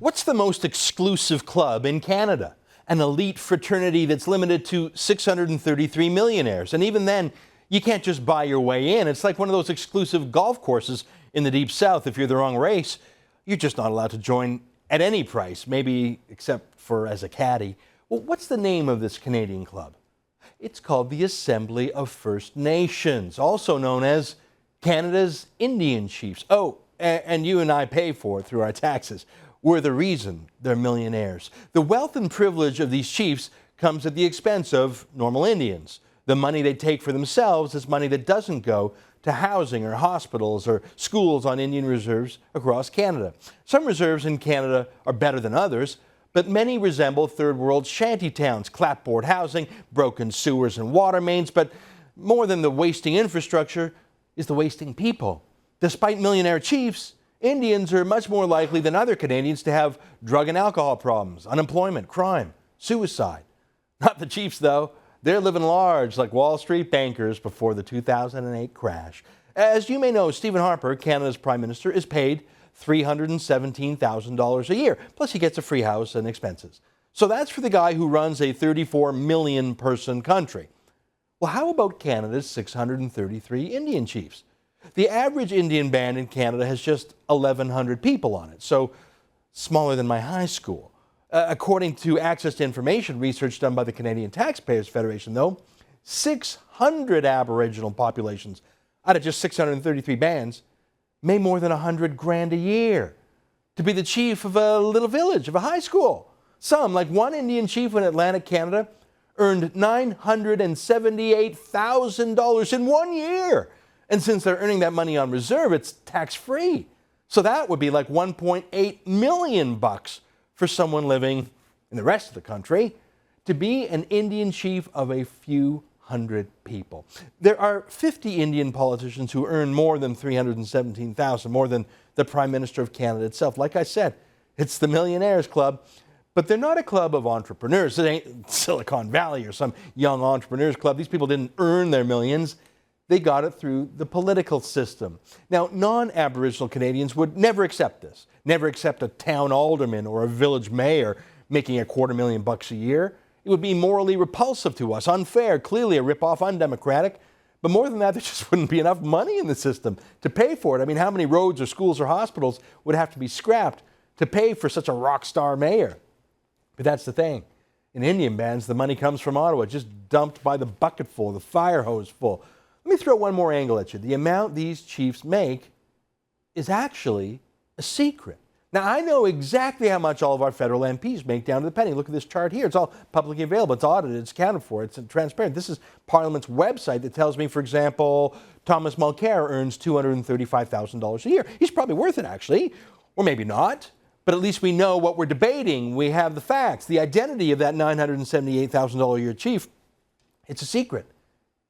What's the most exclusive club in Canada? An elite fraternity that's limited to 633 millionaires. And even then, you can't just buy your way in. It's like one of those exclusive golf courses in the Deep South. If you're the wrong race, you're just not allowed to join at any price, maybe except for as a caddy. Well, what's the name of this Canadian club? It's called the Assembly of First Nations, also known as Canada's Indian Chiefs. Oh, and you and I pay for it through our taxes. We're the reason they're millionaires. The wealth and privilege of these chiefs comes at the expense of normal Indians. The money they take for themselves is money that doesn't go to housing or hospitals or schools on Indian reserves across Canada. Some reserves in Canada are better than others, but many resemble third world shanty towns, clapboard housing, broken sewers and water mains. But more than the wasting infrastructure is the wasting people. Despite millionaire chiefs, Indians are much more likely than other Canadians to have drug and alcohol problems, unemployment, crime, suicide. Not the chiefs, though. They're living large like Wall Street bankers before the 2008 crash. As you may know, Stephen Harper, Canada's Prime Minister, is paid $317,000 a year. Plus, he gets a free house and expenses. So that's for the guy who runs a 34 million person country. Well, how about Canada's 633 Indian chiefs? The average Indian band in Canada has just 1,100 people on it, so smaller than my high school. According to Access to Information research done by the Canadian Taxpayers Federation, though, 600 Aboriginal populations out of just 633 bands make more than $100,000 a year to be the chief of a little village, of a high school. Some, like one Indian chief in Atlantic Canada, earned $978,000 in 1 year. And since they're earning that money on reserve, it's tax-free. So that would be like $1.8 million for someone living in the rest of the country to be an Indian chief of a few hundred people. There are 50 Indian politicians who earn more than $317,000, more than the Prime Minister of Canada itself. Like I said, it's the Millionaires Club, but they're not a club of entrepreneurs. It ain't Silicon Valley or some young entrepreneurs club. These people didn't earn their millions. They got it through the political system. Now, non-Aboriginal Canadians would never accept this, never accept a town alderman or a village mayor making $250,000 a year. It would be morally repulsive to us, unfair, clearly a ripoff, undemocratic. But more than that, there just wouldn't be enough money in the system to pay for it. I mean, how many roads or schools or hospitals would have to be scrapped to pay for such a rock star mayor? But that's the thing. In Indian bands, the money comes from Ottawa, just dumped by the bucketful, the fire hose full. Let me throw one more angle at you. The amount these chiefs make is actually a secret. Now, I know exactly how much all of our federal MPs make down to the penny. Look at this chart here. It's all publicly available. It's audited. It's accounted for. It's transparent. This is Parliament's website that tells me, for example, Thomas Mulcair earns $235,000 a year. He's probably worth it, actually, or maybe not. But at least we know what we're debating. We have the facts. The identity of that $978,000 a year chief, it's a secret,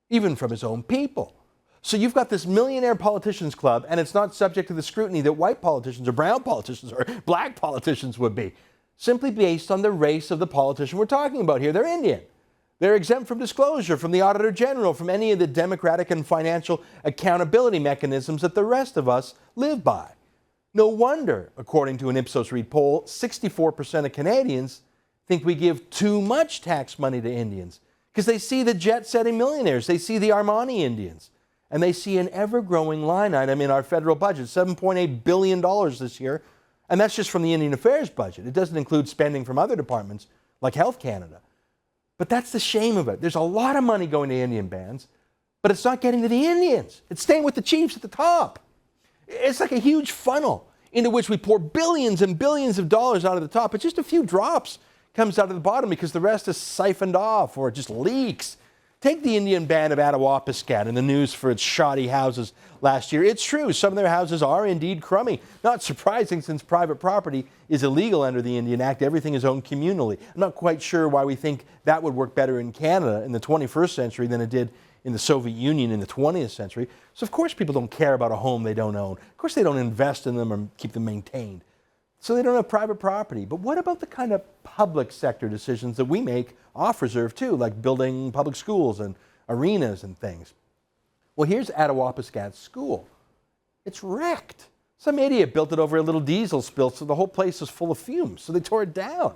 even from his own people. So you've got this millionaire politicians club, and it's not subject to the scrutiny that white politicians or brown politicians or black politicians would be, simply based on the race of the politician we're talking about here. They're Indian. They're exempt from disclosure, from the Auditor General, from any of the democratic and financial accountability mechanisms that the rest of us live by. No wonder, according to an Ipsos Reid poll, 64% of Canadians think we give too much tax money to Indians because they see the jet-setting millionaires, they see the Armani Indians, and they see an ever-growing line item in our federal budget, $7.8 billion this year, and that's just from the Indian Affairs budget. It doesn't include spending from other departments like Health Canada. But that's the shame of it. There's a lot of money going to Indian bands, but it's not getting to the Indians. It's staying with the chiefs at the top. It's like a huge funnel into which we pour billions and billions of dollars out of the top, but just a few drops comes out of the bottom because the rest is siphoned off or it just leaks. Take the Indian band of Attawapiskat in the news for its shoddy houses last year. It's true, some of their houses are indeed crummy. Not surprising since private property is illegal under the Indian Act. Everything is owned communally. I'm not quite sure why we think that would work better in Canada in the 21st century than it did in the Soviet Union in the 20th century. So of course people don't care about a home they don't own. Of course they don't invest in them or keep them maintained. So they don't have private property. But what about the kind of public sector decisions that we make off reserve too, like building public schools and arenas and things? Well, here's Attawapiskat's school. It's wrecked. Some idiot built it over a little diesel spill, so the whole place was full of fumes, so they tore it down.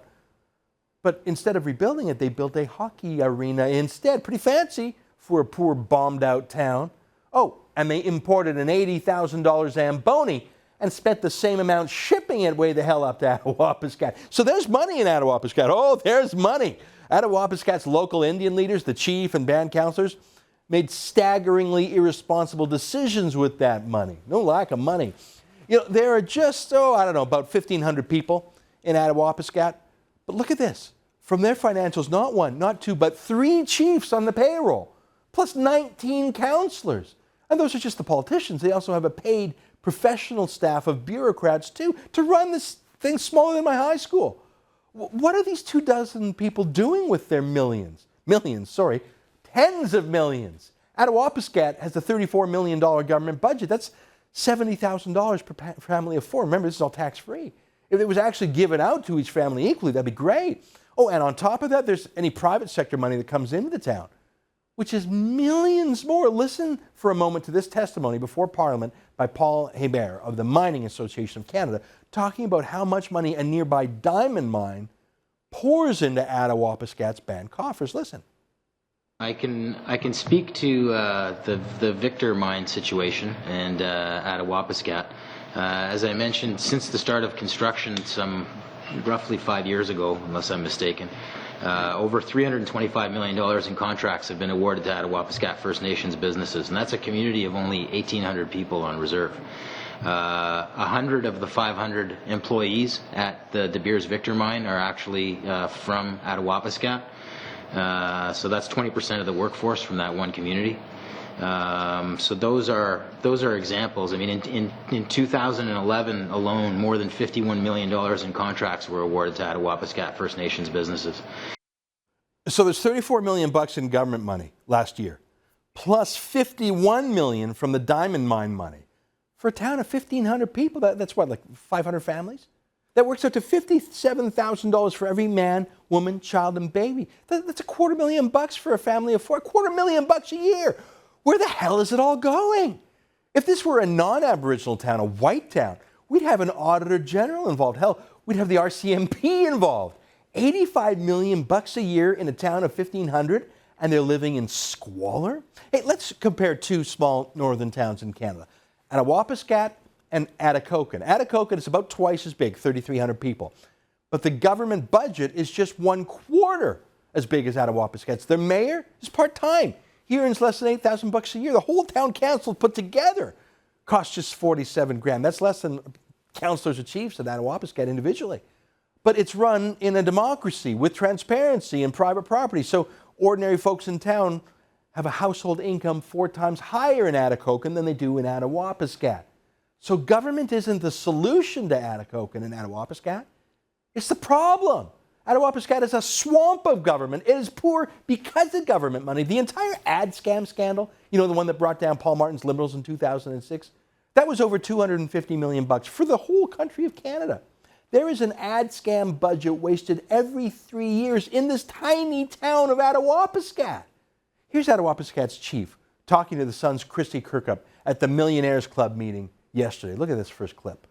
But instead of rebuilding it, they built a hockey arena instead. Pretty fancy for a poor, bombed-out town. Oh, and they imported an $80,000 Zamboni and spent the same amount shipping it way the hell up to Attawapiskat. So there's money in Attawapiskat. Oh, there's money. Attawapiskat's local Indian leaders, the chief and band counselors, made staggeringly irresponsible decisions with that money. No lack of money. You know, there are just, about 1,500 people in Attawapiskat. But look at this. From their financials, not one, not two, but 3 chiefs on the payroll, plus 19 counselors. And those are just the politicians. They also have a paid professional staff of bureaucrats, too, to run this thing smaller than my high school. What are these 24 people doing with their tens of millions? Attawapiskat has a $34 million government budget. That's $70,000 per family of 4. Remember, this is all tax-free. If it was actually given out to each family equally, that'd be great. Oh, and on top of that, there's any private sector money that comes into the town, which is millions more. Listen for a moment to this testimony before Parliament by Paul Hebert of the Mining Association of Canada, talking about how much money a nearby diamond mine pours into Attawapiskat's band coffers. Listen. I can speak to the Victor mine situation and Attawapiskat. As I mentioned, since the start of construction, some roughly 5 years ago, unless I'm mistaken, over $325 million in contracts have been awarded to Attawapiskat First Nations businesses, and that's a community of only 1,800 people on reserve. 100 of the 500 employees at the De Beers Victor mine are actually from Attawapiskat. So that's 20% of the workforce from that one community. So those are examples. I mean, in 2011 alone, more than $51 million in contracts were awarded to Attawapiskat First Nations businesses. So there's $34 million in government money last year, plus $51 million from the diamond mine money. For a town of 1,500 people, that's what, like 500 families? That works out to $57,000 for every man, woman, child, and baby. That's $250,000 for a family of 4. $250,000 a year. Where the hell is it all going? If this were a non-Aboriginal town, a white town, we'd have an auditor general involved. Hell, we'd have the RCMP involved. $85 million a year in a town of 1,500, and they're living in squalor? Hey, let's compare 2 small northern towns in Canada. Attawapiskat and Atikokan. Atikokan is about twice as big, 3,300 people. But the government budget is just 1/4 as big as Attawapiskat's. Their mayor is part-time. He earns less than $8,000 a year. The whole town council put together costs just $47,000. That's less than councillors or chiefs at Attawapiskat individually. But it's run in a democracy with transparency and private property. So ordinary folks in town have a household income 4 times higher in Atikokan than they do in Attawapiskat. So government isn't the solution to Atikokan and Attawapiskat. It's the problem. Attawapiskat is a swamp of government. It is poor because of government money. The entire ad scam scandal, you know, the one that brought down Paul Martin's Liberals in 2006, that was over $250 million for the whole country of Canada. There is an ad scam budget wasted every 3 years in this tiny town of Attawapiskat. Here's Attawapiskat's chief talking to the Sun's Christy Kirkup at the Millionaires Club meeting yesterday. Look at this first clip.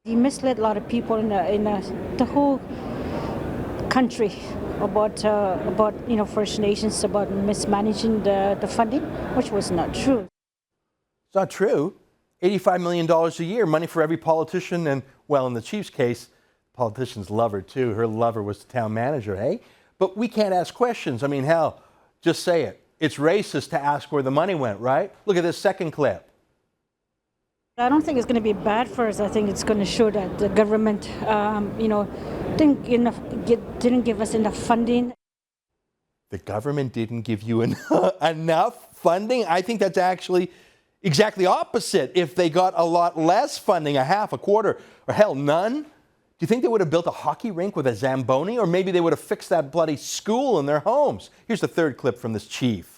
He misled a lot of people in the whole country about First Nations, about mismanaging the funding, which was not true. It's not true. $85 million a year, money for every politician, and, well, in the chief's case, politicians love her too. Her lover was the town manager, hey? But we can't ask questions. I mean, hell, just say it. It's racist to ask where the money went, right? Look at this second clip. I don't think it's going to be bad for us. I think it's going to show that the government, didn't give us enough funding. The government didn't give you enough funding? I think that's actually exactly opposite. If they got a lot less funding, a half, a quarter, or hell, none, do you think they would have built a hockey rink with a Zamboni? Or maybe they would have fixed that bloody school in their homes? Here's the third clip from this chief.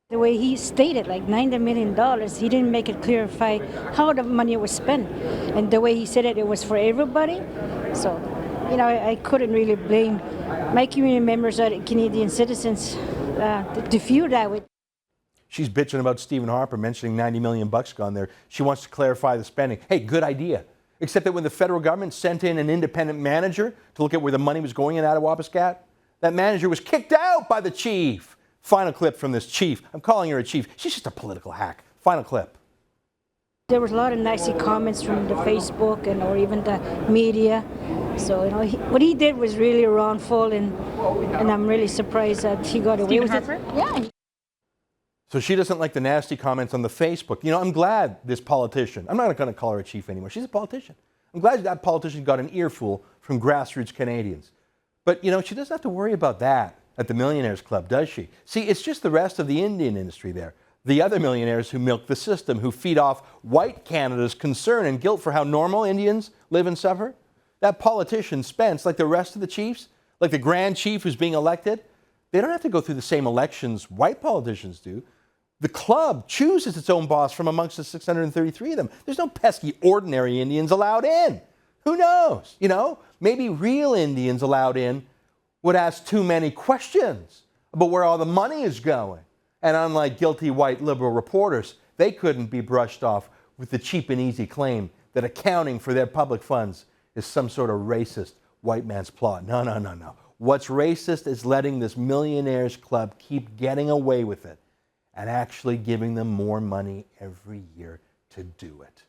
The way he stated, like $90 million, he didn't make it clarify how the money was spent. And the way he said it was for everybody. So, I couldn't really blame my community members or Canadian citizens to feel that way. She's bitching about Stephen Harper mentioning 90 million bucks gone there. She wants to clarify the spending. Hey, good idea. Except that when the federal government sent in an independent manager to look at where the money was going in out of Wapiscat, that manager was kicked out by the chief. Final clip from this chief. I'm calling her a chief. She's just a political hack. Final clip. There was a lot of nasty comments from the Facebook or even the media. So, what he did was really wrongful, and I'm really surprised that he got away with it. Yeah. So she doesn't like the nasty comments on the Facebook. I'm glad this politician, I'm not going to call her a chief anymore. She's a politician. I'm glad that politician got an earful from grassroots Canadians. But, she doesn't have to worry about that at the Millionaires Club, does she? See, it's just the rest of the Indian industry there. The other millionaires who milk the system, who feed off white Canada's concern and guilt for how normal Indians live and suffer. That politician, Spence, like the rest of the chiefs, like the Grand Chief who's being elected, they don't have to go through the same elections white politicians do. The club chooses its own boss from amongst the 633 of them. There's no pesky ordinary Indians allowed in. Who knows? Maybe real Indians allowed in would ask too many questions about where all the money is going. And unlike guilty white liberal reporters, they couldn't be brushed off with the cheap and easy claim that accounting for their public funds is some sort of racist white man's plot. No. What's racist is letting this Millionaires Club keep getting away with it and actually giving them more money every year to do it.